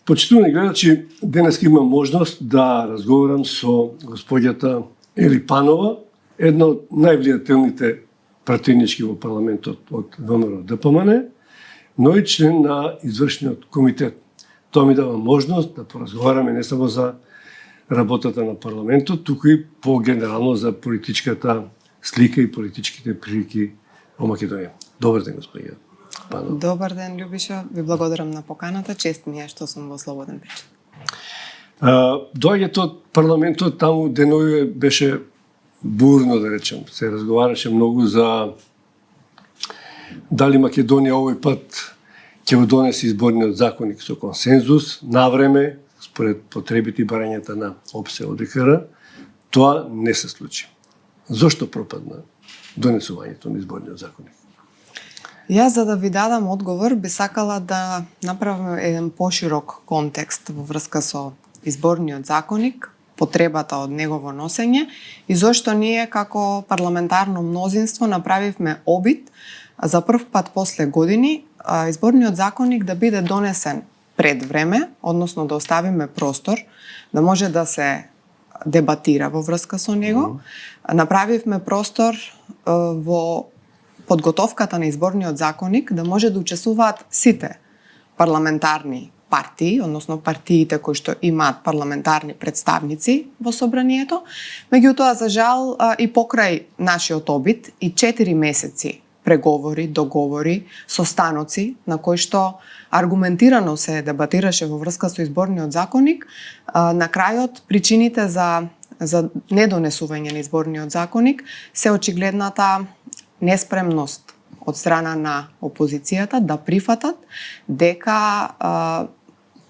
Почитувани гледачи, денес имам можност да разговарам со господјата Ели Панова, една од највлијателните пратенички во парламентот од ВМРО ДПМН, но и член на извршниот комитет. Тоа ми дава можност да поразговараме не само за работата на парламентот, туку и по-генерално за политичката слика и политичките прилики во Македонија. Добар ден, господја Панова. Добар ден, Љубиша. Ви благодарам на поканата. Чест ми е што сум во слободен вечер. Доаѓето од парламентот, таму денови беше бурно, да речем. Се разговараше многу за дали Македонија овој пат ќе го донесе изборниот законник со консензус, навреме, според потребите и барањата на ОПСЕ ОДКР. Тоа не се случи. Зошто пропадна донесувањето на изборниот законник? Јас, за да ви дадам одговор, би сакала да направам еден поширок контекст во врска со изборниот законник, потребата од негово носење и зошто ние како парламентарно мнозинство направивме обид за прв пат после години изборниот законник да биде донесен пред време, односно да оставиме простор да може да се дебатира во врска со него. Направивме простор во подготовката на изборниот законник да може да учествуваат сите парламентарни партии, односно партиите кои што имаат парламентарни представници во собранието. Меѓутоа, за жал, и покрај нашиот обид и 4 месеци преговори, договори, состаноци на кои што аргументирано се дебатираше во врска со изборниот законник, на крајот причините за недонесување на изборниот законник се очигледната неспремност од страна на опозицијата да прифатат дека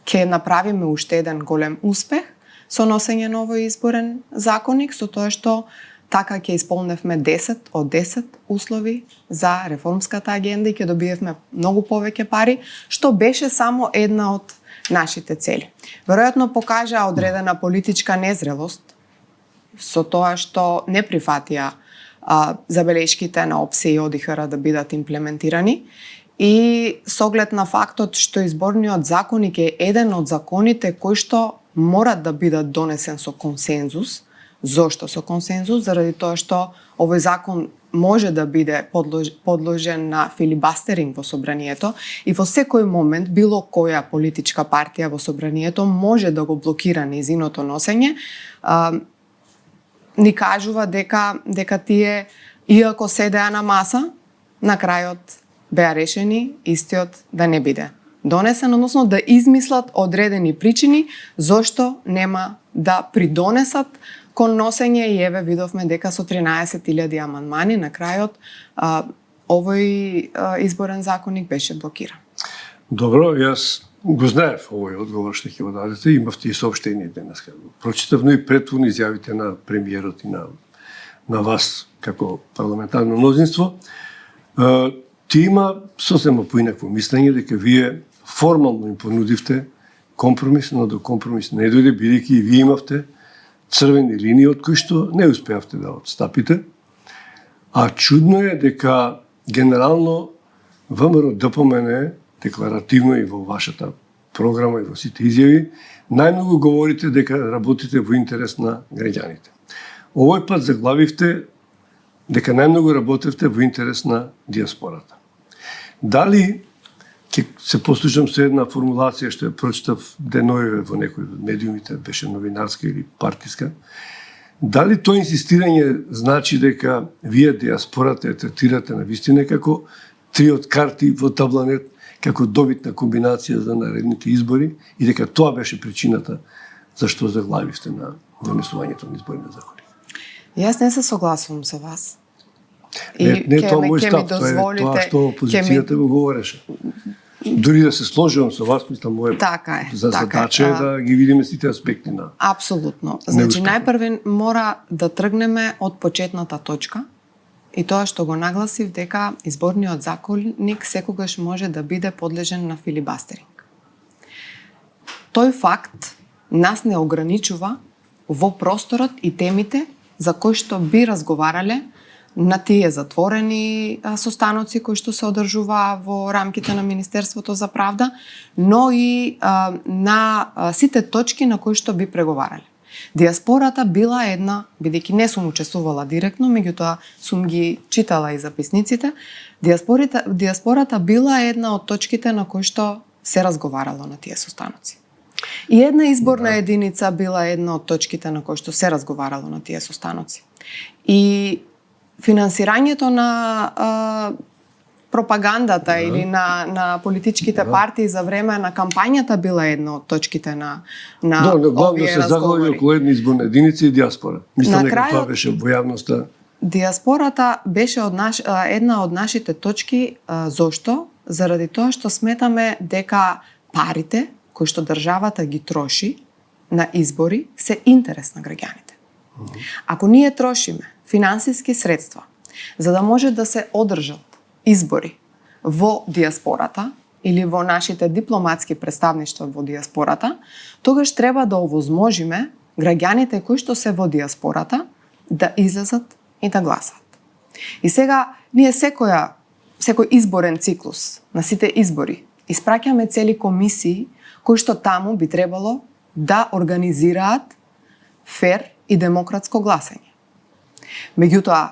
ќе направиме уште еден голем успех со носење на овој изборен законник, со тоа што така ќе исполневме 10 од 10 услови за реформската агенда и ќе добиевме многу повеќе пари, што беше само една од нашите цели. Веројатно покажа одредена политичка незрелост со тоа што не прифатија забелешките на ОПСЕ и ОДИХР да бидат имплементирани и со оглед на фактот што изборниот законник е еден од законите кои што морат да бидат донесен со консензус. Зошто со консензус? Заради тоа што овој закон може да биде подложен на филибастеринг во собранието и во секој момент било која политичка партија во собранието може да го блокира нејзиното носење. Ни кажува дека тие, иако седеа на маса, на крајот беа решени истиот да не биде донесен, односно да измислат одредени причини зошто нема да придонесат кон носење и еве видовме дека со 13.000 амандмани на крајот овој изборен законник беше блокиран. Добро, јас го знаев овој одговор што ќе го дадете, имавте и соопштение денес. Прочитав, но и претвор изјавите на премиерот и на вас како парламентарно мнозинство. Ти има сосема поинакво мислење дека вие формално им понудивте компромис, но до компромис не дојде, бидејќи и вие имавте црвени линии од кои што не успеавте да отстапите. А чудно е дека генерално ВМРО ДПМН декларативно и во вашата програма и во сите изјави најмногу говорите дека работите во интерес на граѓаните. Овој пат заглавивте дека најмногу работевте во интерес на диаспората. Дали ќе се послушам со една формулација што ја прочитав денојеве во некој од медиумите, беше новинарска или партиска, дали тоа инсистирање значи дека вие диаспората ја третирате на вистина како триот карти во табланет, како добитна комбинација за наредните избори и дека тоа беше причината зашто заглавивте на донесувањето на изборниот законник? Јас не се согласувам со вас. Не тоа мој став, тоа е тоа што опозицијата го говореше. Дури да се сложувам со вас, мислам, моја задача е да ги видиме сите аспекти на... Апсолутно. Значи, најпрвен мора да тргнеме од почетната точка и тоа што го нагласив дека изборниот законник секогаш може да биде подлежен на филибастеринг. Тој факт нас не ограничува во просторот и темите за кои што би разговарале на тие затворени состаноци кои што се одржуваа во рамките на Министерството за правда, но и на сите точки на кои што би преговарале. Диаспората била една, бидејќи не сум учествувала директно, меѓутоа сум ги читала и записниците, диаспората била една од точките на кои што се разговарало на тие состаноци. И една изборна единица била една од точките на кои што се разговарало на тие состаноци. И финансирањето на пропагандата или на политичките партии за време на кампањата била една од точките на главно овие се заглави разговори. околу една изборна единица и диаспора. Мислам дека крајот, тоа беше во јавноста. Диаспората беше една од нашите точки. Зошто? Заради тоа што сметаме дека парите кои што државата ги троши на избори се интерес на граѓаните. Ако ние трошиме финансиски средства за да може да се одржат избори во диаспората или во нашите дипломатски представништва во диаспората, тогаш треба да овозможиме граѓаните кои што се во диаспората да излезат и да гласат. И сега ние секој изборен циклус на сите избори испраќаме цели комисии кои што таму би требало да организираат фер и демократско гласање. Меѓутоа,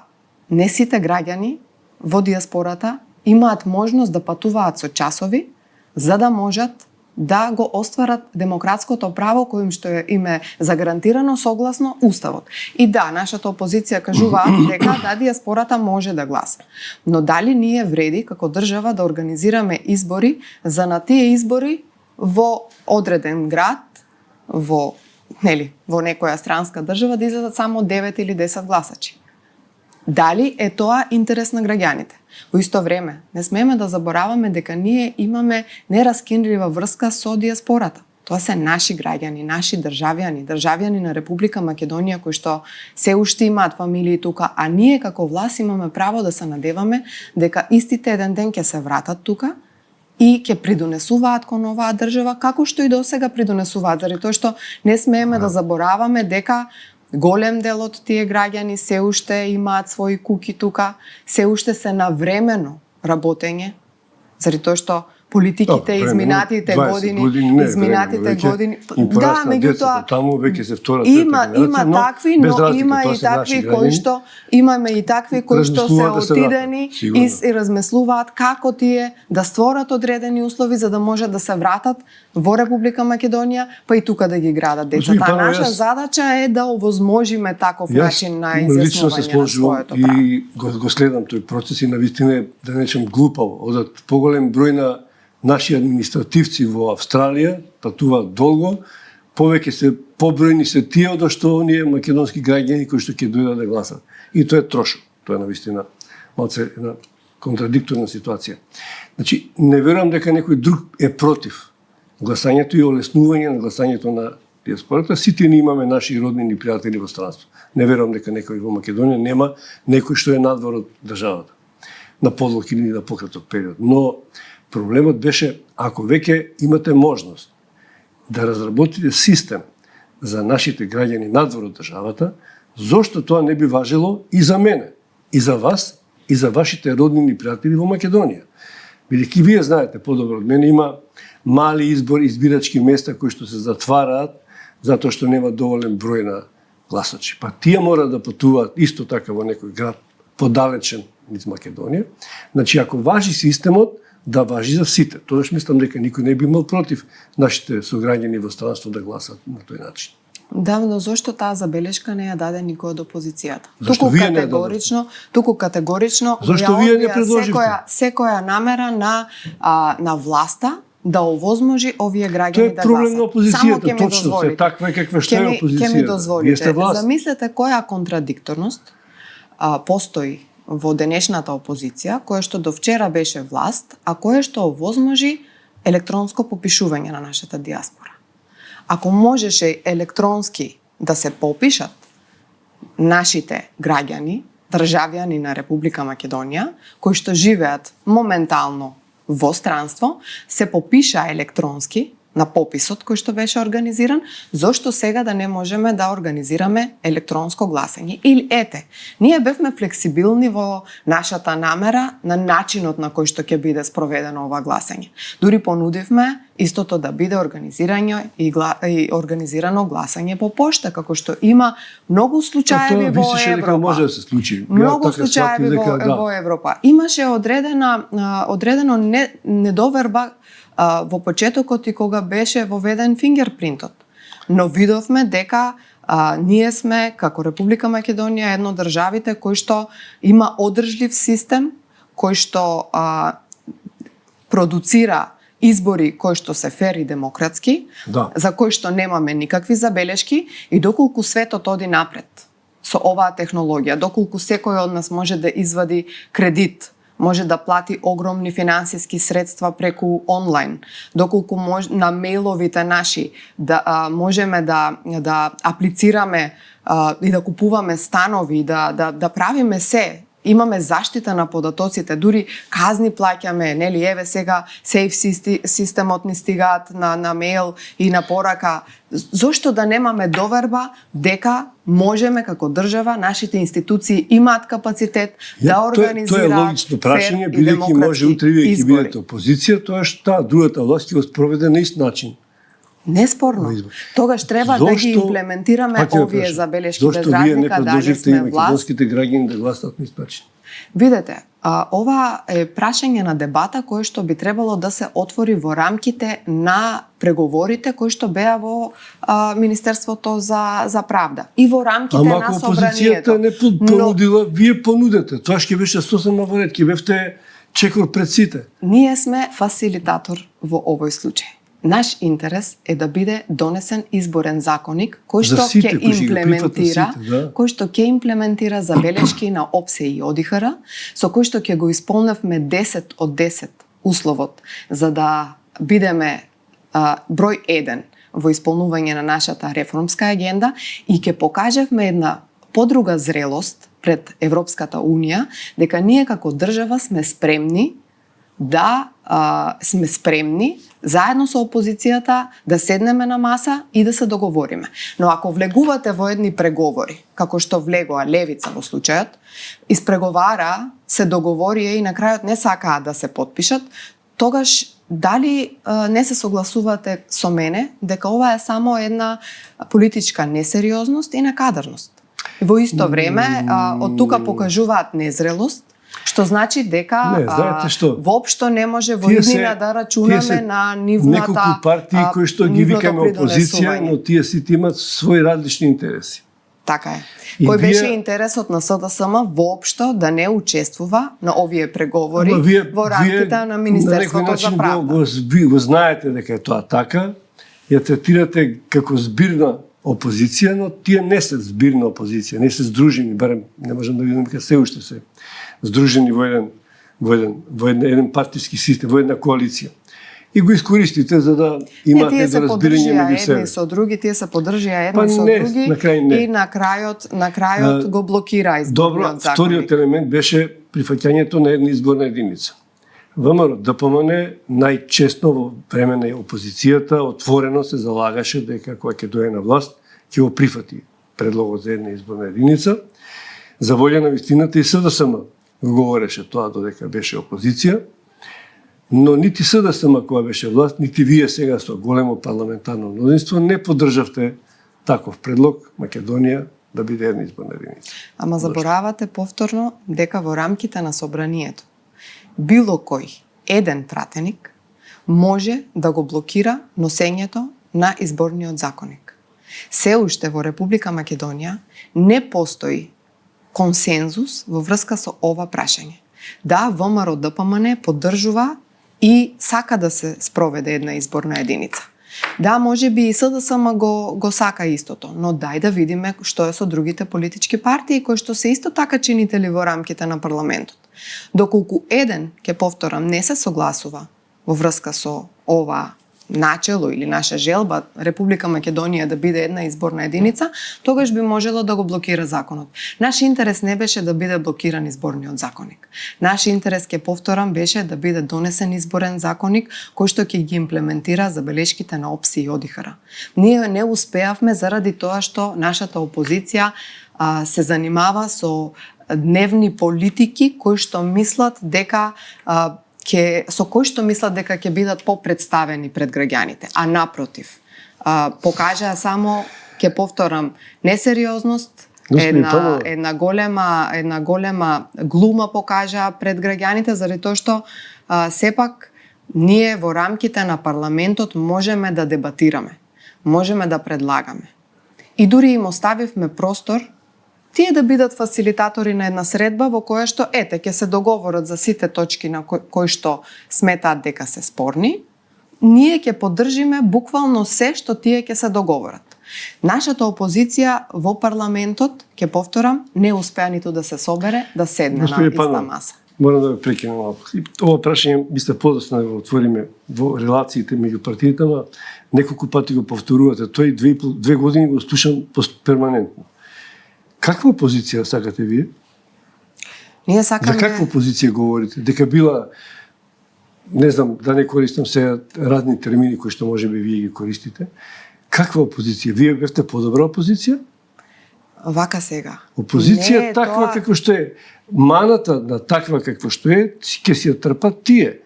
не сите граѓани во диаспората имаат можност да патуваат со часови за да можат да го остварат демократското право кој што им е загарантирано согласно Уставот. И да, нашата опозиција кажуваат дека да, диаспората може да гласа. Но дали ние вреди како држава да организираме избори за на тие избори во одреден град, во некоја странска држава да излезат само 9 или 10 гласачи? Дали е тоа интерес на граѓаните? Во исто време, не смееме да забораваме дека ние имаме нераскинлива врска со диаспората. Тоа се наши граѓани, наши државјани на Република Македонија кои што се уште имаат фамилии тука, а ние како власт имаме право да се надеваме дека истите еден ден ќе се вратат тука и ќе придонесуваат кон оваа држава како што и досега придонесуваат, заради тоа што не смееме да забораваме дека голем дел од тие граѓани се уште имаат своји куки тука, се уште се на времено работење, заради тоа што политиките изминатите години, да, меѓутоа таму веќе се втора има такви, но има и такви кои што имаме и такви кои што се отидени и размислуваат како тие да створат одредени услови за да можат да се вратат во Република Македонија, па и тука да ги градат децата. Наша задача е да овозможиме таков начин на изјаснување на своето право. И го следам тој процес и навистина е, да речем, глупаво. Одат поголем број на наши административци во Австралија патуваат долго, повеќе се побројни се тие од што оние македонски граѓани кои што ќе дојдат да гласат. И тоа е трошок. Тоа е навистина малце една контрадикторна ситуација. Значи, не верувам дека некој друг е против гласањето и олеснување на гласањето на диаспората. Сите ние имаме наши роднини пријатели во странство. Не верувам дека некој во Македонија нема некој што е надвор од државата на подлог или на пократок период. Но проблемот беше, ако веќе имате можност да разработите систем за нашите граѓани надвор од државата, зошто тоа не би важело и за мене, и за вас, и за вашите роднини пријатели во Македонија? Бидејќи вие знаете подобро од мене, има мали избирачки места кои што се затвараат затоа што нема доволен број на гласачи. Па тие мора да патуваат исто така во некој град подалечен низ Македонија. Значи, ако важи системот, да важи за сите. Тогаш мислам дека никој не би имал против нашите сограѓани во странство да гласат на тој начин. Да, но зошто таа забелешка не ја даде никој од опозицијата? Зашто вие не туку категорично зашто вие не предложивте? Секоја намера на власта да овозможи овие граѓани да гласат. Тоа е проблем на опозицијата, точно, се таква каква што е опозицијата. Ке ми дозволите. Замислете која контрадикторност постои во денешната опозиција, која што до вчера беше власт, а која што овозможи електронско попишување на нашата диаспора. Ако можеше електронски да се попишат нашите граѓани, државјани на Република Македонија, кои што живеат моментално во странство, се попиша електронски на пописот кој што беше организиран, зошто сега да не можеме да организираме електронско гласање? Или ние бевме флексибилни во нашата намера на начинот на кој што ќе биде спроведено ова гласање. Дури понудивме истото да биде организирано гласање по пошта, како што има многу случаеви во Европа. Може да се случи. Многу случаеви во Европа. Имаше одредено недоверба во почетокот и кога беше воведен фингерпринтот. Но видовме дека ние сме, како Република Македонија, едно од државите кој што има одржлив систем, кој што продуцира избори кои што се фер и демократски, за кои што немаме никакви забелешки и доколку светот оди напред со оваа технологија, доколку секој од нас може да извади кредит, може да плати огромни финансиски средства преку онлайн, доколку на мејловите наши можеме да аплицираме и да купуваме станови, да правиме се, имаме заштита на податоците, дури казни плаќаме, нели, еве сега сейф системот ни стигаат на мејл и на порака. Зошто да немаме доверба дека можеме како држава, нашите институции имаат капацитет да организираат тоа е логично прашање, бидејќи може утре вие ќе бидете опозиција, тоа што другата власт ќе го спроведе на ист начин. Неспорно. Тогаш треба да ги имплементираме овие забелешки без разлика дали сме власт. Македонските граѓани да гласат на ист начин? Видете, ова е прашање на дебата кој што би требало да се отвори во рамките на преговорите кои што беа во Министерството за правда и во рамките на собранието. Ама ако опозицијата не понудила, вие понудете. Тоа ќе беше сосема во ред, ќе бевте чекор пред сите. Ние сме фасилитатор во овој случај. Наш интерес е да биде донесен изборен законник кој што ќе имплементира забелешки на ОПСЕ и ОДИХР, со кој што ќе го исполневме 10 од 10 условот за да бидеме број 1 во исполнување на нашата реформска агенда и ќе покажевме една подруга зрелост пред Европската Унија дека ние како држава сме спремни заедно со опозицијата да седнеме на маса и да се договориме. Но ако влегувате во едни преговори, како што влегоа Левица во случајот, испреговара, се договорија и на крајот не сакаа да се потпишат, тогаш дали не се согласувате со мене дека ова е само една политичка несериозност и некадарност. Во исто време, од тука покажуваат незрелост, што значи дека воопшто не може во иднина да рачунаме на нивната неколку партии кои што ги викаме опозиција, но тие сите имаат своји различни интереси. Така е. Кој беше интересот на СДСМ воопшто да не учествува на овие преговори во рамките на Министерството за правда. Вие го знаете дека е тоа така, ја третирате како збирна опозиција, но тие не се збирна опозиција, не се здружени, барем не можам да видам дека се уште се здружени во еден партиски систем, во една коалиција. И го искористите за да имаат недоразбирање меѓу себе. Едни со други, тие се поддржија едни со други и на крајот го блокира изборниот законник. Добро, вториот елемент беше прифаќањето на една изборна единица. ВМРО ДПМН најчесно во време на опозицијата отворено се залагаше дека кога ќе дојде на власт ќе го прифати предлогот за една изборна единица. За волја на вистината и СДСМ говореше тоа додека беше опозиција, но нити СДСМ кога беше власт, нити вие сега со големо парламентарно мнозинство не поддржавте таков предлог Македонија да биде една изборна единица. Ама заборавате повторно дека во рамките на собранието било кој еден пратеник може да го блокира носењето на изборниот законник. Се уште во Република Македонија не постои консензус во врска со ова прашање. Да, ВМРО ДПМН поддржува и сака да се спроведе една изборна единица. Да, може би и СДСМ го сака истото, но дај да видиме што е со другите политички партии кои што се исто така чинители во рамките на парламентот. Доколку еден, ќе повторам, не се согласува во врска со ова начело или наша желба Република Македонија да биде една изборна единица, тогаш би можело да го блокира законот. Наш интерес не беше да биде блокиран изборниот законник. Наш интерес, ќе повторам, беше да биде донесен изборен законник кој што ќе ги имплементира забелешките на ОПСИ и ОДИХР. Ние не успеавме заради тоа што нашата опозиција се занимава со дневни политики кои што мислат дека ќе бидат попредставени пред граѓаните, а напротив, покажаа само, ќе повторам, несериозност, една голема глума покажаа пред граѓаните, заради тоа што сепак ние во рамките на парламентот можеме да дебатираме, можеме да предлагаме. И дури им оставивме простор тие да бидат фасилитатори на една средба во која што ќе се договорат за сите точки на кои што сметаат дека се спорни, ние ќе поддржиме буквално се што тие ќе се договорат. Нашата опозиција во парламентот, ќе повторам, не успеа ниту да се собере, да седне на иста маса. Морам да ве прекинам малку. Ова прашање мисле подоцна да го отвориме во релациите меѓу партиите, ама неколку пати го повторувате. Тој 2 години го слушам перманентно. Каква опозиција сакате вие? Ние сакаме... За каква опозиција говорите? Дека била, не знам, да не користам сега разни термини кои што можеби вие ги користите. Каква опозиција? Вие бевте подобра опозиција? Вака сега. Опозиција не, таква како што е. Маната на таква како што е, ќе си ја трпат тие.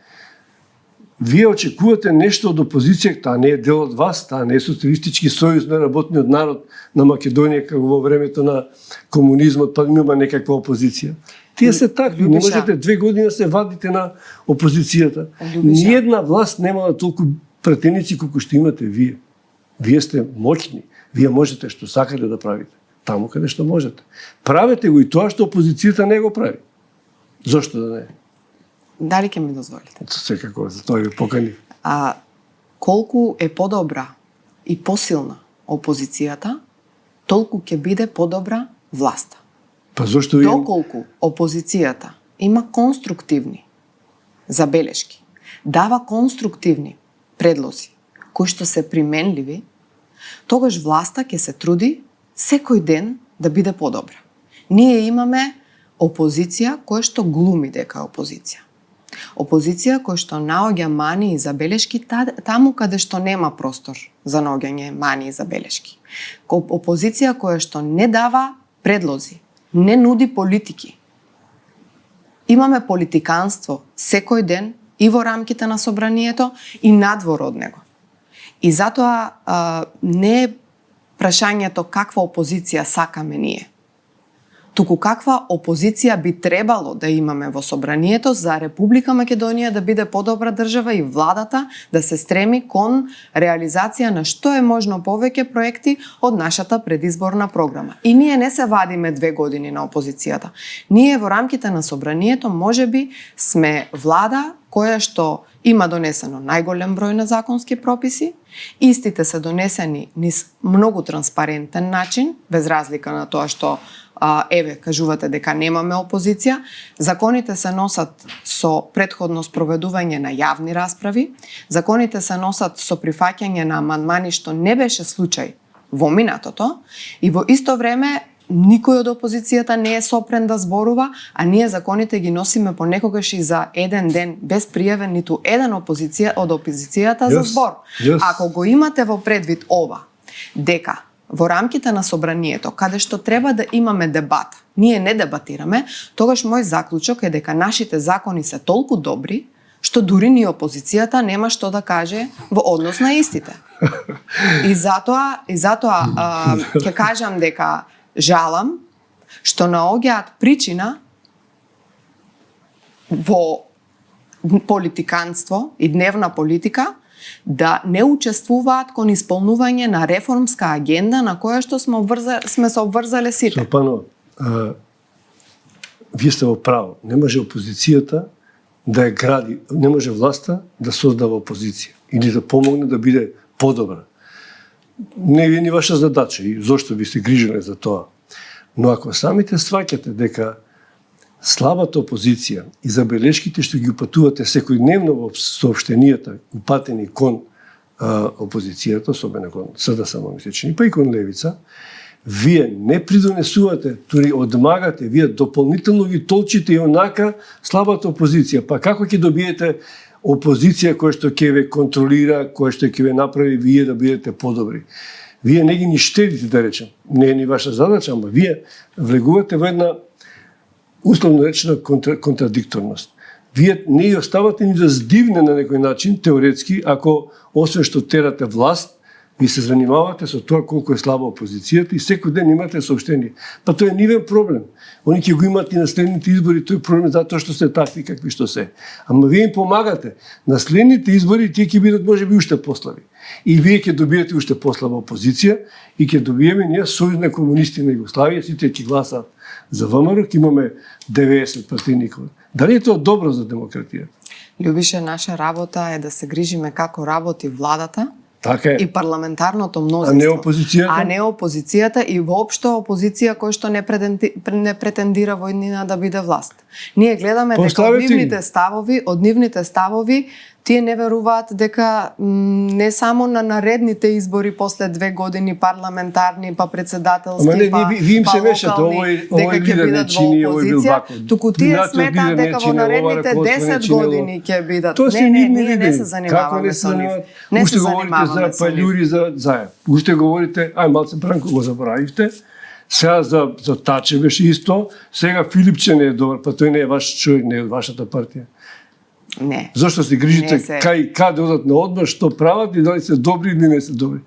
Вие очекувате нешто од опозиција, таа не е дел од вас, таа не е Социјалистички сојуз на работниот народ на Македонија како во времето на комунизмот, па има некаква опозиција. Тие се такви, не можете 2 години да се вадите на опозицијата. Ниедна власт немала толку пратеници колку што имате вие. Вие сте моќни, вие можете што сакате да правите, таму каде што можете. Правете го и тоа што опозицијата не го прави. Зошто да не? Дали ќе ми дозволите? Секако, за тоа ви покани. Колку е подобра и посилна опозицијата, толку ќе биде подобра власта. Па зошто ви... Доколку опозицијата има конструктивни забелешки, дава конструктивни предлози, кои што се применливи, тогаш власта ќе се труди секој ден да биде подобра. Ние имаме опозиција која што глуми дека е опозиција. Опозиција која што наоѓа мани и забелешки таму каде што нема простор за наоѓање мани и забелешки. Опозиција која што не дава предлози, не нуди политики. Имаме политиканство секој ден и во рамките на собранието и надвор од него. И затоа не е прашањето каква опозиција сакаме ние, туку каква опозиција би требало да имаме во собранието за Република Македонија да биде подобра држава и владата да се стреми кон реализација на што е можно повеќе проекти од нашата предизборна програма. И ние не се вадиме 2 години на опозицијата. Ние во рамките на собранието можеби сме влада која што има донесено најголем број на законски прописи, истите се донесени низ многу транспарентен начин, без разлика на тоа што кажувате дека немаме опозиција. Законите се носат со претходно спроведување на јавни расправи, законите се носат со прифаќање на амандмани што не беше случај во минатото и во исто време никој од опозицијата не е сопрен да зборува, а ние законите ги носиме понекогаш и за еден ден без пријавен ниту еден од опозицијата за збор. Ако го имате во предвид ова, дека во рамките на собранието, каде што треба да имаме дебата, ние не дебатираме, тогаш мој заклучок е дека нашите закони се толку добри, што дури ни опозицијата нема што да каже во однос на истите. И затоа ќе кажам дека жалам што наоѓаат причина во политиканство и дневна политика да не учествуваат кон исполнување на реформска агенда на која што сме се обврзале сите. Шопано, вие сте во право. Не може опозицијата да ја гради, не може власта да создава опозиција или да помогне да биде подобра. Не е ни ваша задача и зошто ви се грижеле за тоа. Но ако самите сваќате дека слабата опозиција и забелешките што ги упатувате секојдневно во соопштенијата упатени кон опозицијата, особено кон СДСМ, мислечени, па и кон левица, вие не придонесувате, тури одмагате, вие дополнително ги толчите и онака слабата опозиција. Па како ќе добиете опозиција која што ќе ве контролира, која што ќе ве направи вие да бидете подобри? Вие не ги ни штедите, да речем. Не е ни ваша задача, ама вие влегувате во една условно речена контрадикторност. Вие не ја оставате ни да здивне на некој начин, теоретски, ако освен што терате власт, ви се занимавате со тоа колку е слаба опозицијата и секој ден имате сообщение. Па тоа е нивен проблем. Они ќе го имат и на следните избори, тој проблем затоа што се такви какви што се. Ама вие им помагате. На следните избори тие ќе бидат можеби уште послаби. И вие ќе добиете уште послаба опозиција и ќе добиеме ние Сојуз на комунисти на Југославија, сите ќе гласат за ВМРО, ќе имаме 90 партијни. Дали е тоа добро за демократија? Љубише, наша работа е да се грижиме како работи владата, така е. И парламентарното мнозинство. А не опозицијата? А не опозицијата и воопшто опозиција кој што не претендира во иднина да биде власт. Ние гледаме дека од нивните ставови тие не веруваат дека не само на наредните избори после 2 години парламентарни, па председателски, ви им се мешате, овој лидер не чини, овој бил вако. Туку тие сметаат дека во наредните 10 години ќе бидат. Не, ние не се занимаваме со нив. Не се занимаваме за палјури, за заем. Уште говорите, малце Бранко го заборавивте, сега за Таче беше исто, сега Филипче не е добар, па тој не е ваш човек, не е од вашата партија. Не. Зошто се грижите каде одат на одмор, што прават и дали се добри или не се добри?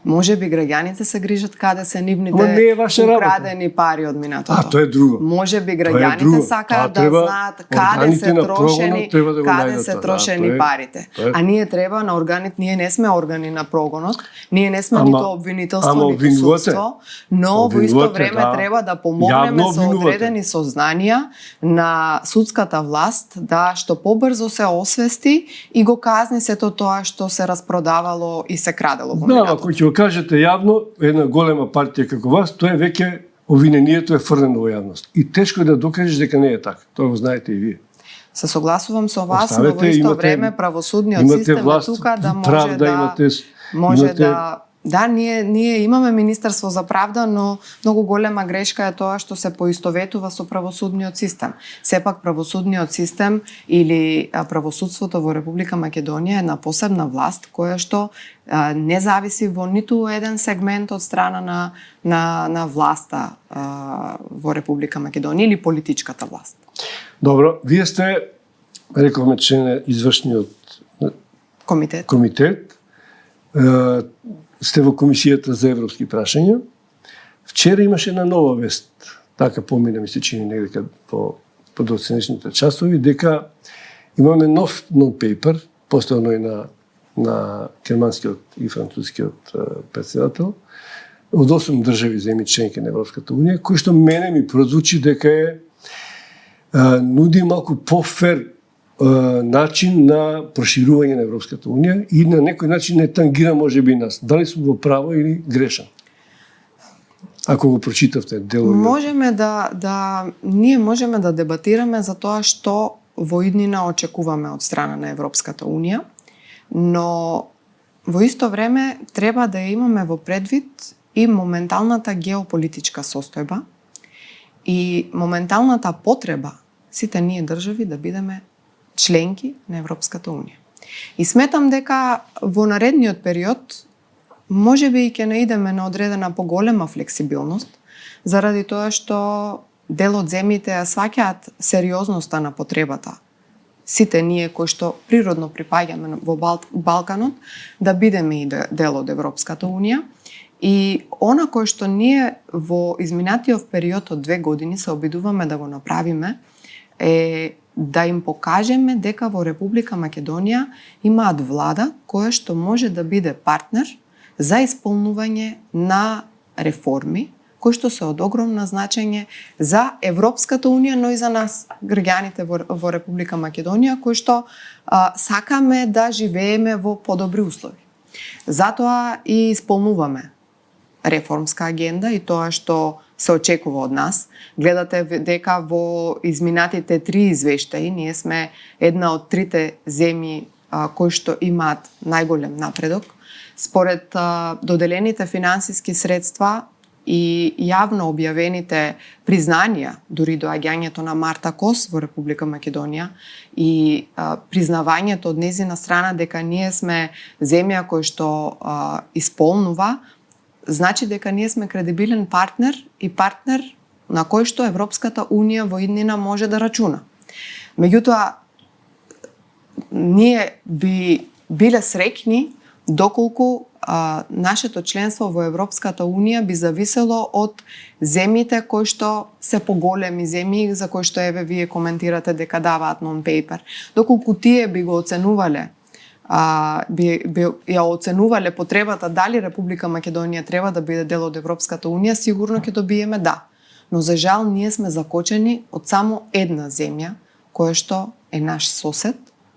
Може би граѓаните се грижат каде се нивните украдени пари од минатото. Тоа е друго. Може би граѓаните сакаат да знаат каде се трошени парите. А ние треба на органите, ние не сме органи на прогонот, ние не сме нито обвинителство, нито судство, но во исто време треба да помогнеме со одредени сознанија на судската власт да што побрзо се освести и го казни сето тоа што се распродавало и се крадело во минатото. Кажете јавно, една голема партија како вас, тоа е веќе обвинението е фрлено во јавност. И тешко е да докажеш дека не е така. Тоа го знаете и вие. Се согласувам со вас, но во исто време правосудниот систем е тука да може Да, ние имаме Министерство за правда, но многу голема грешка е тоа што се поистоветува со правосудниот систем. Сепак правосудниот систем или правосудството во Република Македонија е на посебна власт која што не зависи во ниту еден сегмент од страна на власта во Република Македонија или политичката власт. Добро, вие сте, рековме, член извршниот комитет. Сте во Комисијата за европски прашања. Вчера имаше една нова вест, така помина ми се чини негде по доценечните часови, дека имаме нов non-paper, поставено и на германскиот и францускиот председател, од 8 држави земји членки на Европската унија, кој што мене ми прозвучи дека нуди малку по-фер начин на проширување на Европската унија и на некој начин не тангира можеби нас. Дали сум во право или грешен? Ако го прочитавте делови. Ние можеме да дебатираме за тоа што во иднина очекуваме од страна на Европската унија, но во исто време треба да имаме во предвид и моменталната геополитичка состојба и моменталната потреба сите ние држави да бидеме членки на Европската унија. И сметам дека во наредниот период можеби и ќе наидеме на одредена поголема флексибилност, заради тоа што дел од земјите ја сваќаат сериозноста на потребата. Сите ние кои што природно припаѓаме во Балканот да бидеме и дел од Европската унија. И она кое што ние во изминатиот период од 2 години се обидуваме да го направиме е да им покажеме дека во Република Македонија имаат влада која што може да биде партнер за исполнување на реформи кои што се од огромно значење за Европската унија, но и за нас, граѓаните во Република Македонија, кои што сакаме да живееме во подобри услови. Затоа и исполнуваме реформска агенда и тоа што се очекува од нас. Гледате дека во изминатите 3 извештаи ние сме една од 3 земји кои што имаат најголем напредок. Според доделените финансиски средства и јавно објавените признанија, дури доаѓањето на Марта Кос во Република Македонија и признавањето од нејзина страна дека ние сме земја која што исполнува, значи дека ние сме кредибилен партнер и партнер на кој што Европската Унија во иднина може да рачуна. Меѓутоа, ние би биле среќни доколку нашето членство во Европската Унија би зависело од земјите кои што се поголеми земји за кои што еве вие коментирате дека даваат non-paper. Доколку тие би го оценувале би ја оценувале потребата дали Република Македонија треба да биде дел од Европската Унија, сигурно ќе добиеме да. Но за жал ние сме закочени од само една земја која што е наш сосед,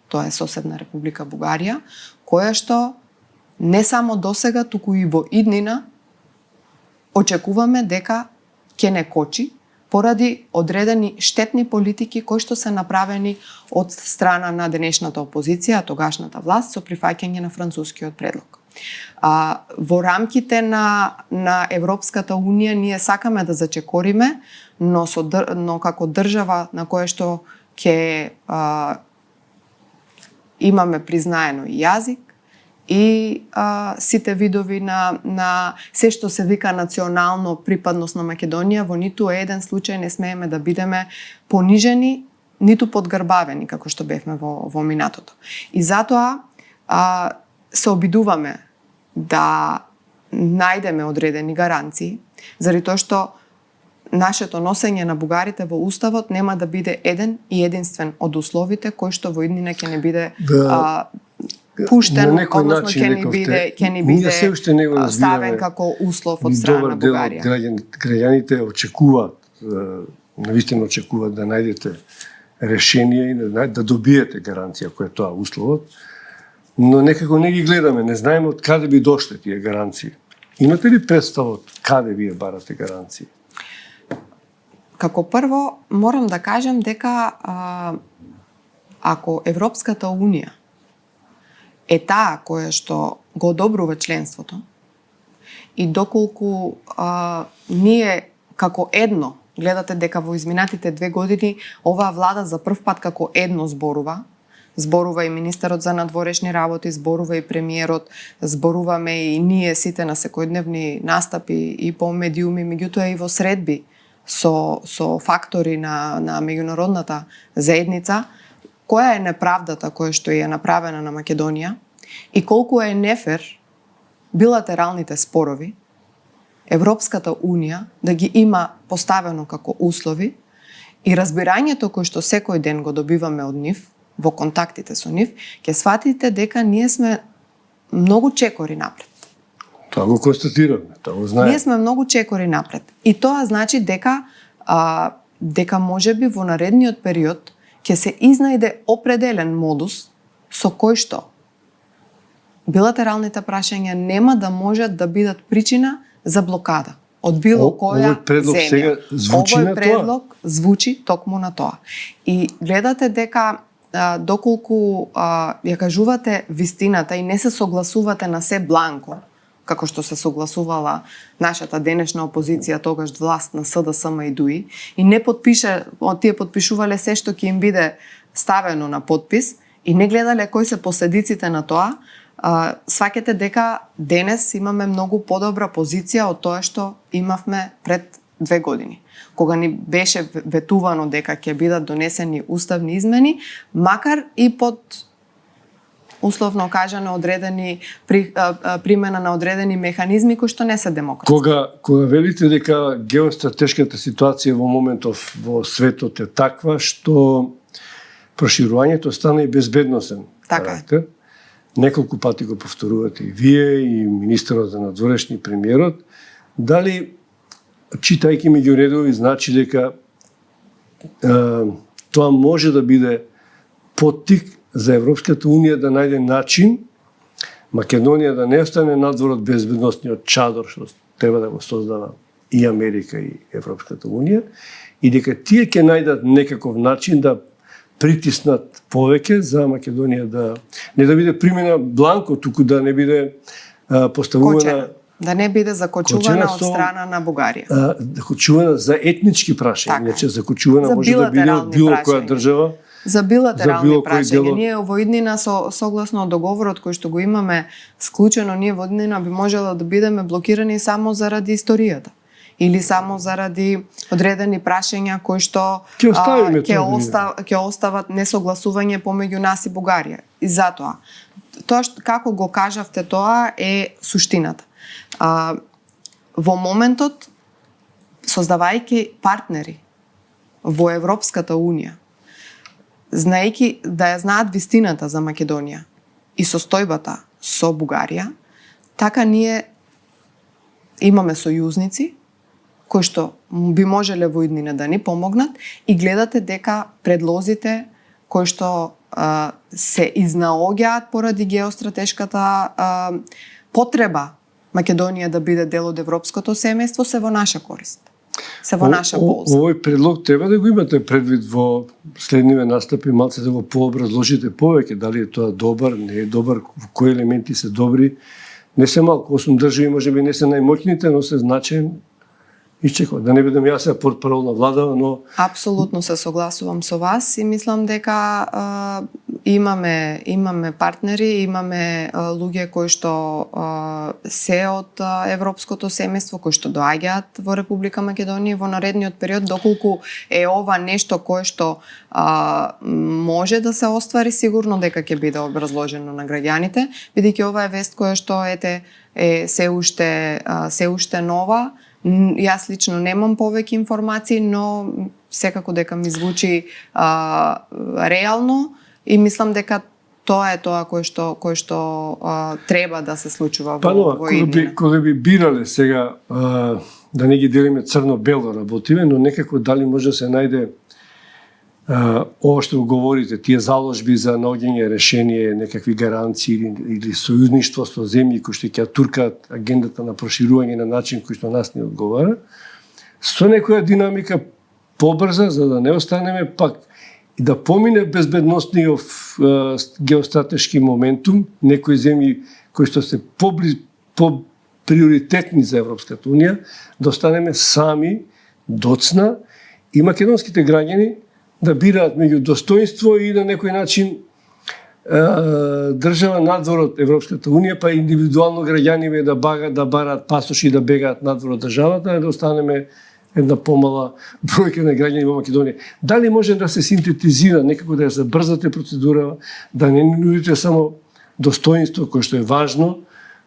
тоа е соседна Република Бугарија, која што не само досега, туку и во иднина очекуваме дека ќе не кочи поради одредени штетни политики кои што се направени од страна на денешната опозиција, тогашната власт, со прифаќање на францускиот предлог. Во рамките на Европската Унија ние сакаме да зачекориме, но како држава на која што ќе имаме признаено и јазик, и сите видови на се што се вика национално припадност на Македонија, во ниту еден случај не смееме да бидеме понижени, ниту подгрбавени, како што бевме во минатото. И затоа се обидуваме да најдеме одредени гаранции, заради тоа што нашето носење на бугарите во уставот нема да биде еден и единствен од условите кои што во иднина ќе не биде пуштен, односно ќе ни биде ставен како услов од страна на Бугарија. Граѓаните очекуваат, навистина очекуваат да најдете решение и да добиете гаранција која е тоа условот, но некако не ги гледаме, не знаеме од каде би дошле тие гаранции. Имате ли представа од каде вие барате гаранции? Како прво, морам да кажем дека ако Европската Унија е таа која што го одобрува членството и доколку ние како едно, гледате дека во изминатите 2 години оваа влада за прв пат како едно зборува и министерот за надворешни работи, зборува и премиерот, зборуваме и ние сите на секојдневни настапи и по медиуми, меѓутоа и во средби со фактори на меѓународната заедница, која е неправдата која што е направена на Македонија и колку е нефер билатералните спорови Европската Унија да ги има поставено како услови и разбирањето кој што секој ден го добиваме од нив во контактите со нив, ќе сватите дека ние сме многу чекори напред. Тоа го констатираме, тоа го знаеме. Ние сме многу чекори напред. И тоа значи дека можеби во наредниот период ќе се изнајде определен модус со кој што билатералните прашања нема да можат да бидат причина за блокада од било која земја. Овој предлог звучи токму на тоа. И гледате дека доколку ја кажувате вистината и не се согласувате на се бланко, како што се согласувала нашата денешна опозиција, тогаш власт на СДСМ и ДУИ, и не тие подпишувале се што ќе им биде ставено на подпис и не гледале кои се последиците на тоа, сваќате дека денес имаме многу подобра позиција од тоа што имавме пред 2 години, кога ни беше ветувано дека ќе бидат донесени уставни измени, макар и под условно кажано одредени примена на одредени механизми кои што не се демократски. Кога велите дека геостратешката ситуација во моментов во светот е таква што проширувањето стана и безбедносен карактер, неколку пати го повторувате и вие, и министерот за надворешни, премиерот, дали читајќи меѓу редови значи дека тоа може да биде поттик за Европската Унија да најде начин Македонија да не остане надвор од безбедносниот чадор што треба да го создава и Америка и Европската Унија, и дека тие ќе најдат некаков начин да притиснат повеќе за Македонија да не да биде примена бланко, туку да не биде поставувана Кочена. Да не биде закочувана од страна на Бугарија. Закочувана за етнички прашања, Така. иначе закочувана За може да биде од било која прашања. држава. За билатерални било кој прашања. дело. Ние во иднина согласно договорот кој што го имаме склучено, ние во иднина би можело да бидеме блокирани само заради историјата или само заради одредени прашања кои што Ќе оставиме тоа. ќе остават несогласување помеѓу нас и Бугарија. И затоа тоа како го кажавте тоа е суштината. Во моментот создавајќи партнери во Европската Унија, знаејќи да ја знаат вистината за Македонија и состојбата со Бугарија, така ние имаме сојузници кои што би можеле во иднина да ни помогнат и гледате дека предлозите кои што се изнаоѓаат поради геостратешката потреба Македонија да биде дел од европското семејство се во наша корист. Се во наша полза. Овој предлог треба да го имате предвид во следниве настапи, малце да го пообразложите повеќе, дали е тоа добар, не е добар, во кои елементи се добри. Не се малку, 8 држави можеби не се најмоќните, но се значаен исчекува. Да не бидам јас портпарол на влада, но Апсолутно се согласувам со вас и мислам дека имаме партнери, имаме луѓе кои што се од европското семејство, кои што доаѓаат во Република Македонија во наредниот период, доколку е ова нешто кое што може да се оствари, сигурно дека ќе биде образложено на граѓаните, бидејќи ова е вест која што е се уште нова. Јас лично немам повеќе информации, но секако дека ми звучи реално и мислам дека тоа е тоа кој што треба да се случува во иднина. Кога би бирале сега да не ги делиме црно-бело работиме, но некако дали може да се најде ова што говорите, тие заложби за наоѓање решение, некакви гаранции или сојузништво со земји кои што ќе туркаат агендата на проширување на начин кој што нас не одговара, со некоја динамика побрза, за да не останеме пак и да помине безбедносниот геостратешки моментум, некои земји кои што се приоритетни за Европската Унија, да останеме сами, доцна и македонските граѓани да бираат меѓу достоинство и на некој начин држава надвор од Европската Унија, па индивидуално граѓаниве да бараат пасоши и да бегаат надвор од државата, да останеме една помала бројка на граѓани во Македонија. Дали може да се синтетизира, некако да ја забрзате процедура, да не нудите само достоинство, кое што е важно,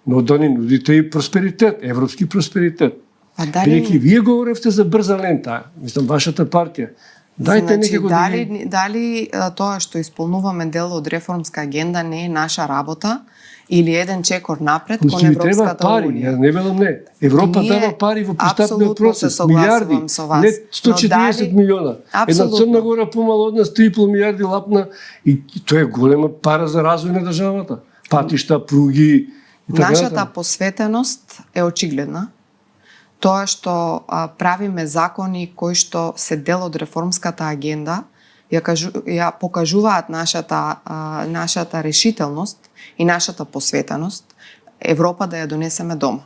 но да ни нудите и просперитет, европски просперитет. Бидејќи вие говоревте за брза лента, мислам, вашата партија. Дајте некако дали тоа што исполнуваме дел од реформска агенда не е наша работа или еден чекор напред кон Европската Унија? Јас не велам не. Европа дава пари во пристапниот процес, милиарди, не 140 милиона. Една Црна Гора помало од нас 3,5 милиарди лапна и тоа е голема пара за развој на државата. Патишта, пруги и така. Нашата посветеност е очигледна. Тоа што правиме закони кои што се дел од реформската агенда, ја покажуваат нашата решителност и нашата посветеност Европа да ја донесеме дома.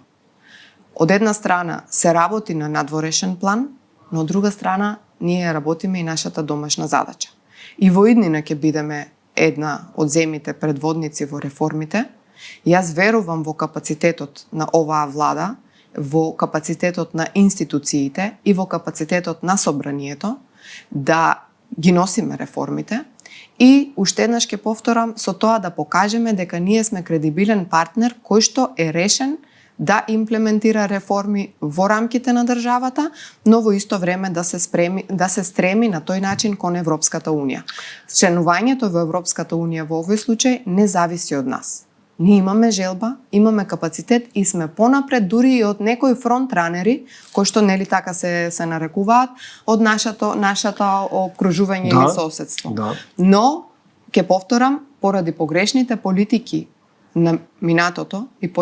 Од една страна се работи на надворешен план, но од друга страна ние работиме и нашата домашна задача. И во иднина ќе бидеме една од земјите предводници во реформите. Јас верувам во капацитетот на оваа влада, во капацитетот на институциите и во капацитетот на собранието да ги носиме реформите и уште еднаш ќе повторам со тоа да покажеме дека ние сме кредибилен партнер кој што е решен да имплементира реформи во рамките на државата, но во исто време да се стреми на тој начин кон Европската Унија. Членувањето во Европската Унија во овој случај не зависи од нас. Ние имаме желба, имаме капацитет и сме понапред дури и од некои фронтранери, кои што нели така се нарекуваат, од нашата окружување или соседство. Да. Но, ќе повторам, поради погрешните политики на минатото и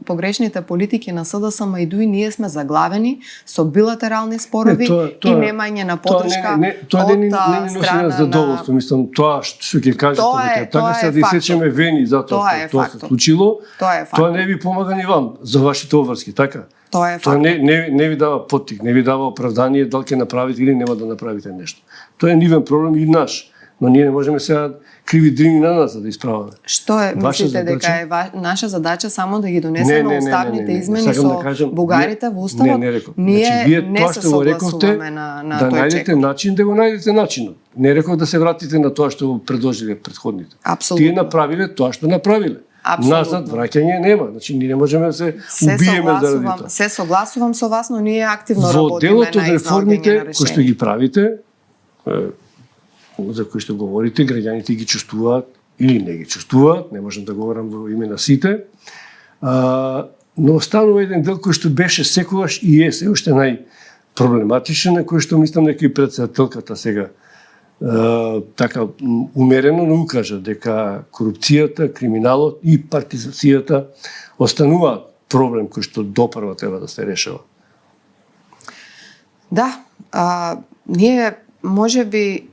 погрешните политики на СДСМ и ДУИ ние сме заглавени со билатерални спорови и немање на поддршка тоа не носи на задоволство, мислам, тоа што ќе кажете дека така се да исечеме вени затоа што тоа се случило, тоа не ви помага ни вам за вашите обврски, така? Тоа е Тоа факт. не ви дава поттик, не ви дава оправдание дали ќе направите или нема да направите нешто. Тоа е нивен проблем и наш, но ние не можеме сега криви дрини на нас да исправаме. Што е, мислите дека е наша задача само да ги донесеме уставните измени со бугарите во уставот? Не реков. Ние не се согласуваме на да тој најдете чек. начин да го најдете начинот. Не реков да се вратите на тоа што го предложиле претходните. Апсолутно. Тие направиле тоа што направиле. Назад враќање нема. Значи ние не можеме да се убиеме заради тоа. Се согласувам со вас, но ние активно во работиме делот од на реформите изнаоѓање на кои што решение. ги правите, за кои што говорите, граѓаните ги чувствуваат или не ги чувствуваат, не можам да говорам во име на сите, но останува еден дел кој што беше секогаш и е се уште најпроблематичен, на кој што мислам дека и председателката сега така умерено не укажа дека корупцијата, криминалот и партизацијата остануваат проблем кој што допрва треба да се решава. Да, ние можеби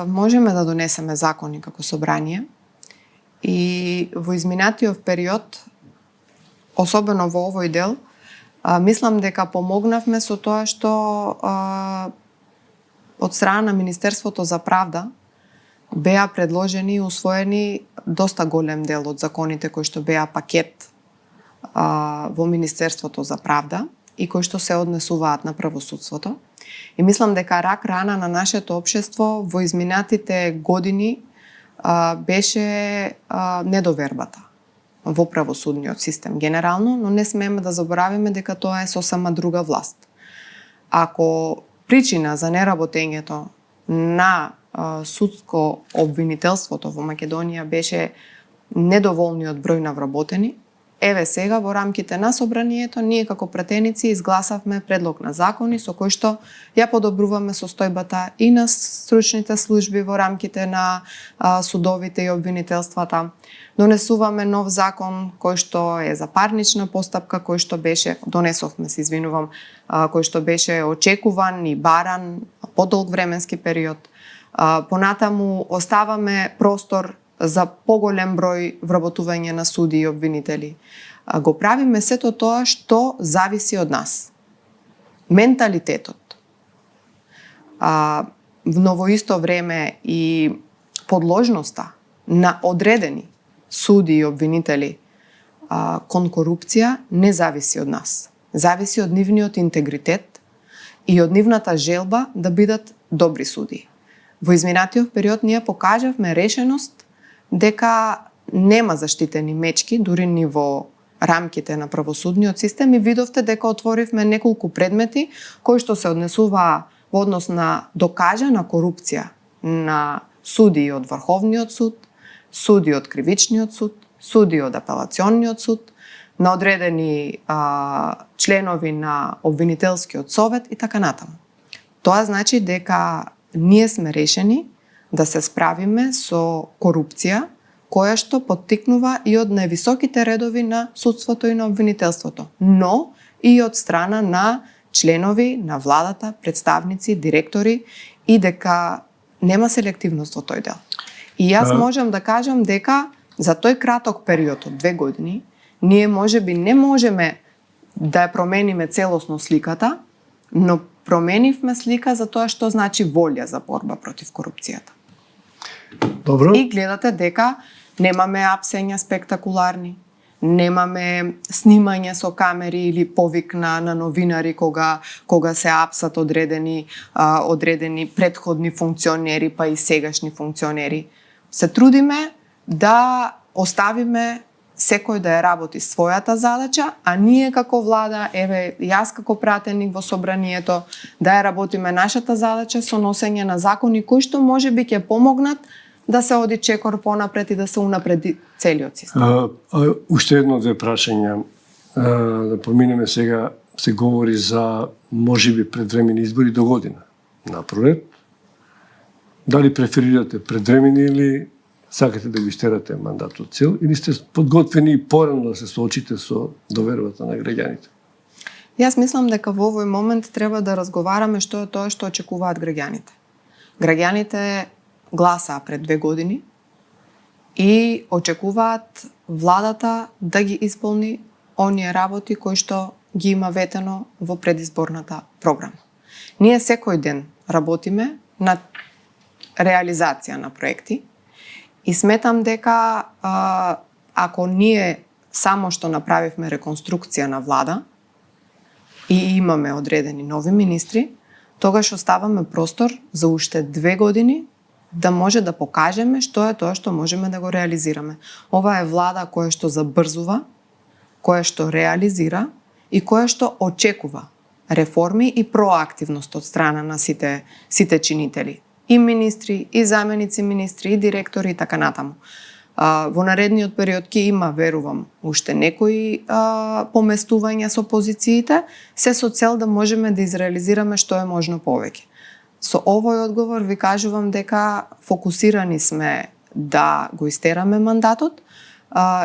можеме да донесеме закони како собрание и во изминатиот период, особено во овој дел, мислам дека помогнавме со тоа што од страна на Министерството за правда беа предложени и усвоени доста голем дел од законите кои што беа пакет во Министерството за правда и кои што се однесуваат на правосудството. И мислам дека рак рана на нашето општество во изминатите години беше недовербата во правосудниот систем генерално, но не смееме да заборавиме дека тоа е сосема друга власт. Ако причина за неработењето на судско обвинителството во Македонија беше недоволниот број на вработени, еве сега во рамките на собранието ние како пратеници изгласавме предлог на закони со кој што ја подобруваме состојбата и на стручните служби во рамките на судовите и обвинителствата. Донесуваме нов закон кој што е за парнична постапка, кој што беше кој што беше очекуван и баран подолг временски период. Понатаму оставаме простор за поголем број вработување на суди и обвинители. Го правиме сето тоа што зависи од нас. Менталитетот. Но во исто време и подложноста на одредени суди и обвинители кон корупција не зависи од нас. Зависи од нивниот интегритет и од нивната желба да бидат добри суди. Во изминатиот период ние покажавме решеност дека нема заштитени мечки, дури ни во рамките на правосудниот систем и видовте дека отворивме неколку предмети кои што се однесуваа во однос на докажана корупција на суди од Врховниот суд, суди од Кривичниот суд, суди од Апелационниот суд, на одредени членови на обвинителскиот совет и така натаму. Тоа значи дека ние сме решени да се справиме со корупција која што поттикнува и од највисоките редови на судството и на обвинителството, но и од страна на членови на владата, представници, директори и дека нема селективност во тој дел. И јас можам да кажам дека за тој краток период од 2 години ние можеби не можеме да ја промениме целосно сликата, но променивме слика за тоа што значи волја за борба против корупцијата. Добро. И гледате дека немаме апсења спектакуларни, немаме снимање со камери или повик на новинари кога се апсат одредени претходни функционери па и сегашни функционери. Се трудиме да оставиме секој да ја работи својата задача, а ние како влада, еве јас како пратеник во собранието, да ја работиме нашата задача со носење на закони кои што можеби ќе помогнат да се оди чекор понапред и да се унапреди целиот систем. Уште едно-две прашања. Да поминеме сега, се говори за можеби предвремени избори до година напред. Дали преферирате предвремени или сакате да го истерате мандатот цел или сте подготвени и порано да се соочите со довербата на граѓаните? Јас мислам дека во овој момент треба да разговараме што е тоа што очекуваат граѓаните. Граѓаните гласаа пред 2 години и очекуваат владата да ги исполни оние работи кои што ги има ветено во предизборната програма. Ние секој ден работиме на реализација на проекти и сметам дека ако ние само што направивме реконструкција на влада и имаме одредени нови министри, тогаш оставаме простор за уште 2 години да може да покажеме што е тоа што можеме да го реализираме. Ова е влада која што забрзува, која што реализира и која што очекува реформи и проактивност од страна на сите чинители. И министри, и заменици министри, и директори и така натаму. Во наредниот период ќе има, верувам, уште некои поместувања со позициите, се со цел да можеме да изреализираме што е можно повеќе. Со овој одговор ви кажувам дека фокусирани сме да го истераме мандатот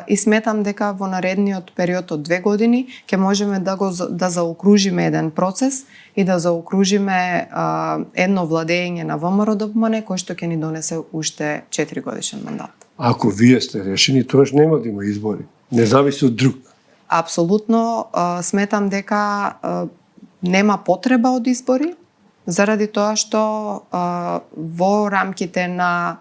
и сметам дека во наредниот период од 2 години ќе можеме да заокружиме еден процес и да заокружиме едно владење на ВМРО-ДПМН кој што ќе ни донесе уште 4 годишен мандат. Ако вие сте решени, тогаш нема да има избори. Не зависи од друг. Апсолутно сметам дека нема потреба од избори, заради тоа што во рамките на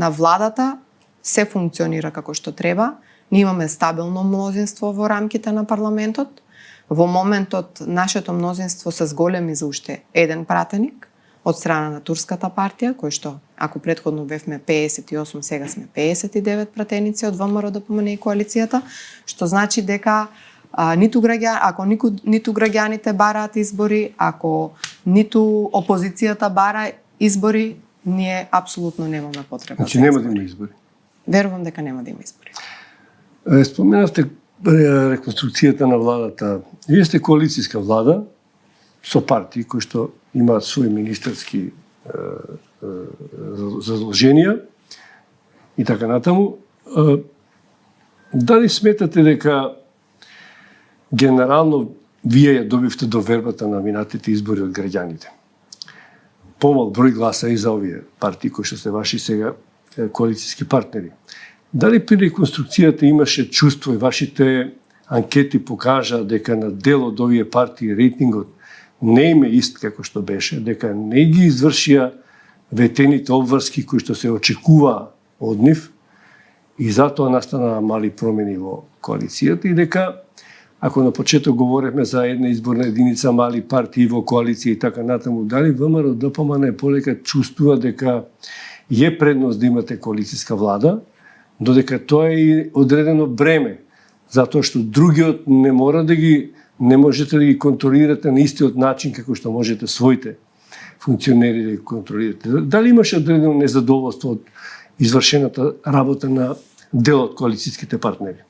владата се функционира како што треба. Ние имаме стабилно мнозинство во рамките на парламентот. Во моментот нашето мнозинство се зголеми за уште еден пратеник од страна на турската партија, кој што ако претходно бевме 58, сега сме 59 пратеници од ВМРО-ДПМН и коалицијата, што значи дека ниту граѓаните бараат избори, ако ниту опозицијата бара избори, ние апсолутно немаме потреба. Значи нема да има избори. Верувам дека нема да има избори. Споменавте реконструкцијата на владата. Вие сте коалицијска влада со партии кои што имаат своји министерски задолженија и така натаму. Дали сметате дека генерално вие ја добивте довербата на минатите избори од граѓаните? Помал број гласа и за овие партии кои што се ваши сега коалицијски партнери. Дали при реконструкцијата имаше чувство и вашите анкети покажа дека на дел од овие партии рейтингот не им е ист како што беше, дека не ги извршија ветените обврски кои што се очекува од нив и затоа настанаа мали промени во коалицијата и дека ако на почеток говоревме за една изборна единица мали партии во коалиција и така натаму, дали ВМРО-ДПМН полека чувствува дека е предност да имате коалицијска влада, додека тоа е и одредено бреме, затоа што другиот не можете да ги контролирате на истиот начин како што можете своите функционери да ги контролирате. Дали имаше одредено незадоволство од извршената работа на дел од коалицијските партнери?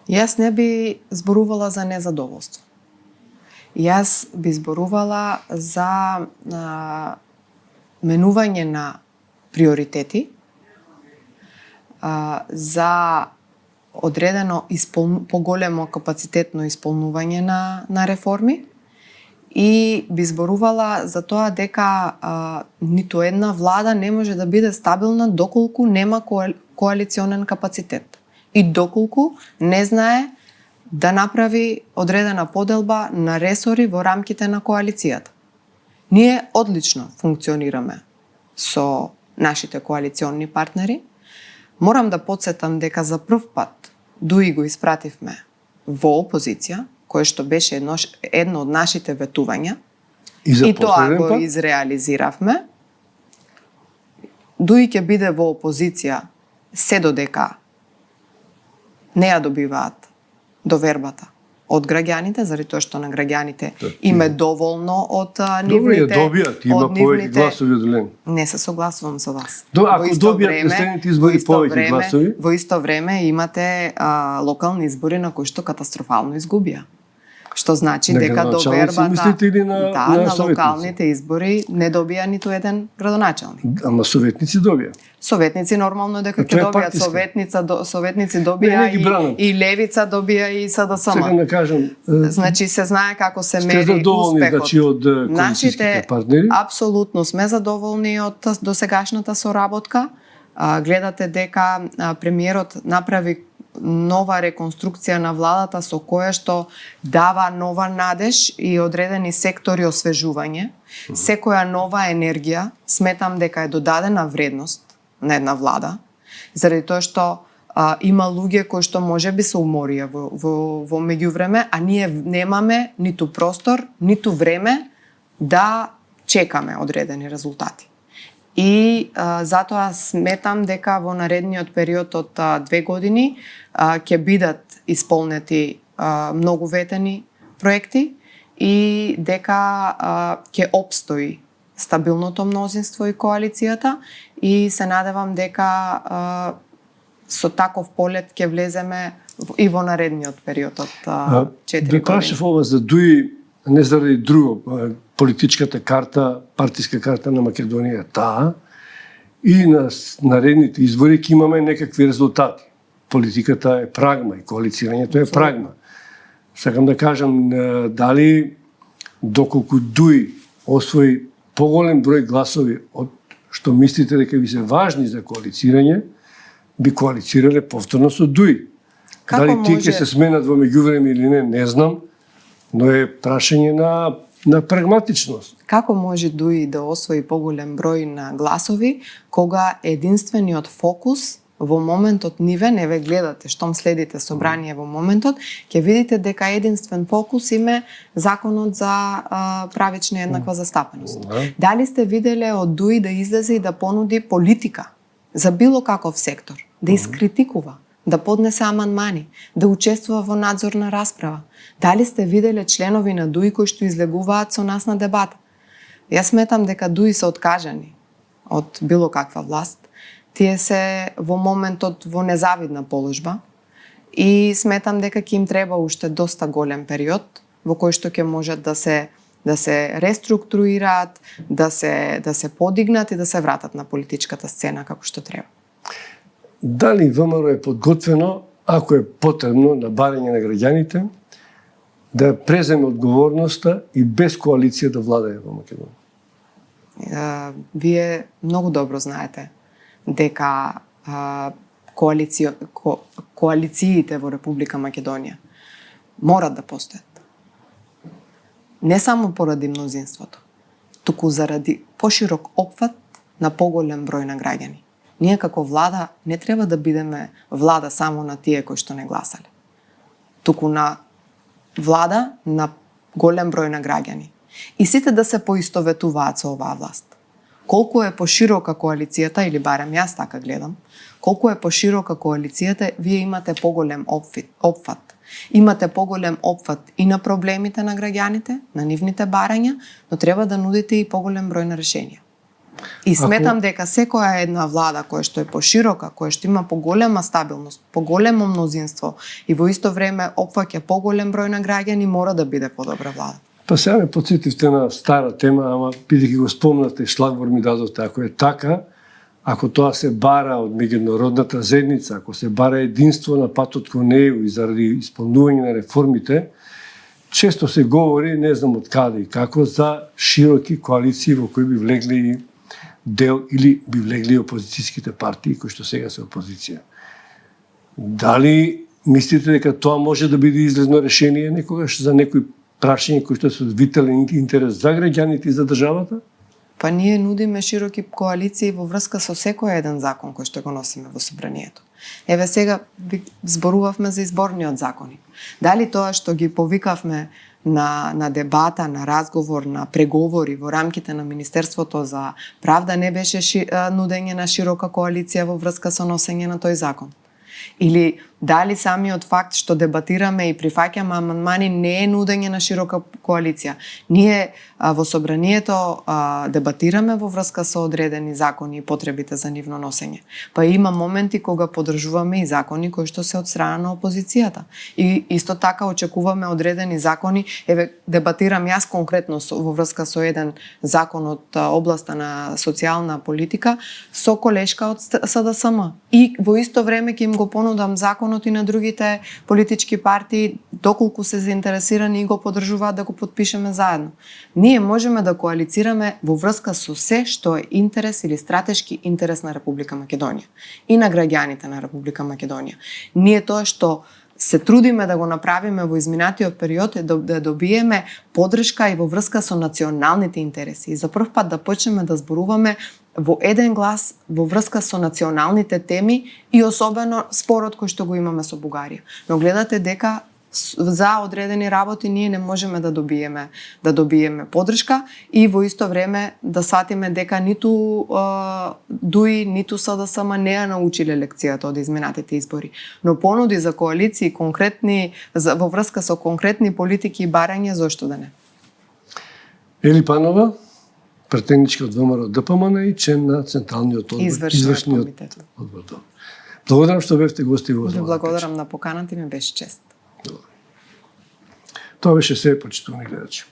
Јас не би зборувала за незадоволство. Јас би зборувала за менување на приоритети, за одредено поголемо капацитетно исполнување на реформи и би зборувала за тоа дека ниту една влада не може да биде стабилна доколку нема коалиционен капацитет и доколку не знае да направи одредена поделба на ресори во рамките на коалицијата. Ние одлично функционираме со нашите коалиционни партнери. Морам да потсетам дека за прв пат дуи го испративме во опозиција, кое што беше едно од нашите ветувања, и тоа го изреализиравме. Дуи ќе биде во опозиција се додека не ја добиваат довербата од граѓаните, заради тоа што на граѓаните им е доволно од нивните... Добро ја добијат, има повеќе гласови од Лен. Не се согласувам со вас. Ако добијат на следните избори повеќе гласови? Во исто време имате локални избори на кои што катастрофално изгубија. Што значи На дека градоначалници довербата мислите или на на советници? локалните избори не добија ниту еден градоначалник. Ама советници добија. Советници нормално дека Тоа ќе е добијат партиска. советници добија Не ги бранам. и левица добија и СДСМ. Сега да кажам, Значи се знае како се сте мери задоволни успехот. значи од коалицијските Нашите партнери? апсолутно сме задоволни од досегашната соработка. Гледате дека премиерот направи нова реконструкција на владата со која што дава нова надеж и одредени сектори освежување. Секоја нова енергија сметам дека е додадена вредност на една влада, заради тоа што има луѓе кои што можеби се уморија во меѓувреме, а ние немаме ниту простор, ниту време да чекаме одредени резултати. И затоа сметам дека во наредниот период од 2 години ќе бидат исполнети многу ветени проекти и дека ќе опстои стабилното мнозинство и коалицијата и се надевам дека со таков полет ќе влеземе и во наредниот период од 4 години. Прашав ова за Дуи, не заради друго. Политичката карта, партиска карта на Македонија е таа и на наредните избори ќе имаме некакви резултати. Политиката е прагма и коалицирањето е прагма. Сакам да кажам дали доколку Дуи освои поголем број гласови од што мислите дека ви се важни за коалицирање, би коалицирале повторно со Дуи. Како Дали тие може- ќе се сменат во меѓувреме или не знам, но е прашање на прагматичност. Како може Дуи да освои поголем број на гласови, кога единствениот фокус во моментот ниве, не ве гледате, штом следите собрание во моментот, ќе видите дека единствен фокус име законот за правична и еднаква застапеност. Дали сте виделе од Дуи да излезе и да понуди политика за било каков сектор, да искритикува, да поднесе амандмани, да учествува во надзорна расправа? Дали сте виделе членови на Дуи кои што излегуваат со нас на дебата? Јас сметам дека Дуи се откажани од било каква власт. Тие се во моментот во незавидна положба и сметам дека ќе им треба уште доста голем период во кој што ќе можат да се реструктурираат, да се подигнат и да се вратат на политичката сцена како што треба. Дали ВМРО е подготвено, ако е потребно на барање на граѓаните, да преземе одговорноста и без коалиција да владае во Македонија? Вие многу добро знаете дека коалициите во Република Македонија морат да постојат. Не само поради мнозинството, туку заради поширок опфат на поголем број на граѓани. Ние како влада не треба да бидеме влада само на тие кои што не гласале, туку на влада на голем број на граѓани. И сите да се поистоветуваат со оваа власт. Колку е поширока коалицијата, или барем јас така гледам, колку е поширока коалицијата, вие имате поголем опфат. Имате поголем опфат и на проблемите на граѓаните, на нивните барања, но треба да нудите и поголем број на решенија. И сметам дека секоја една влада која што е поширока, која што има поголема стабилност, поголемо мнозинство и во исто време опфаќа поголем број на граѓани, мора да биде подобра влада. Па сега ме подсетивте на стара тема, ама бидејќи го спомнате, шлагвор ми дадовте. Ако е така, ако тоа се бара од меѓународната заедница, ако се бара единство на патот кон неј и заради исполнување на реформите, често се говори, не знам од каде и како, за широки коалиции во кои би влегли дел или би влегли опозицијските партии кои што сега се опозиција. Дали мислите дека тоа може да биде излезно решение некогаш за некои прашања кои што се од витален интерес за граѓаните и за државата? Па ние нудиме широки коалиции во врска со секој еден закон кој што го носиме во собранието. Еве сега зборувавме за изборниот законник. Дали тоа што ги повикавме на дебата, на разговор, на преговори во рамките на Министерството за правда не беше нудење на широка коалиција во врска со носење на тој закон? Или Дали самиот факт што дебатираме и прифаќаме амандмани не е нудење на широка коалиција. Ние во собранието дебатираме во врска со одредени закони и потребите за нивно носење. Па има моменти кога поддржуваме и закони кои што се од страна на опозицијата. И исто така очекуваме одредени закони, еве дебатирам јас конкретно во врска со еден закон од областа на социјална политика со колешка од СДСМ. И во исто време ќе им го понудам законот и на другите политички партии, доколку се заинтересирани и го поддржуваат, да го подпишеме заедно. Ние можеме да коалицираме во врска со се што е интерес или стратешки интерес на Република Македонија и на граѓаните на Република Македонија. Ние тоа што се трудиме да го направиме во изминатиот период е да добиеме поддршка и во врска со националните интереси. И за прв пат да почнеме да зборуваме во еден глас во врска со националните теми и особено спорот кој што го имаме со Бугарија. Но гледате дека за одредени работи ние не можеме да добиеме поддршка и во исто време да сватиме дека ниту ДУИ, ниту СДСМ не ја научиле лекцијата од изминатите избори. Но понуди за коалиции конкретни во врска со конкретни политики и барања, зошто да не? Ели Панова, претеничка од ВМРО ДПМН и член на Централниот одбор, извршниот комитет. Одбор. Благодарам што бевте гости во Ви благодарам на поканата и ми беше чест. Тоа беше се, почитувани гледачи.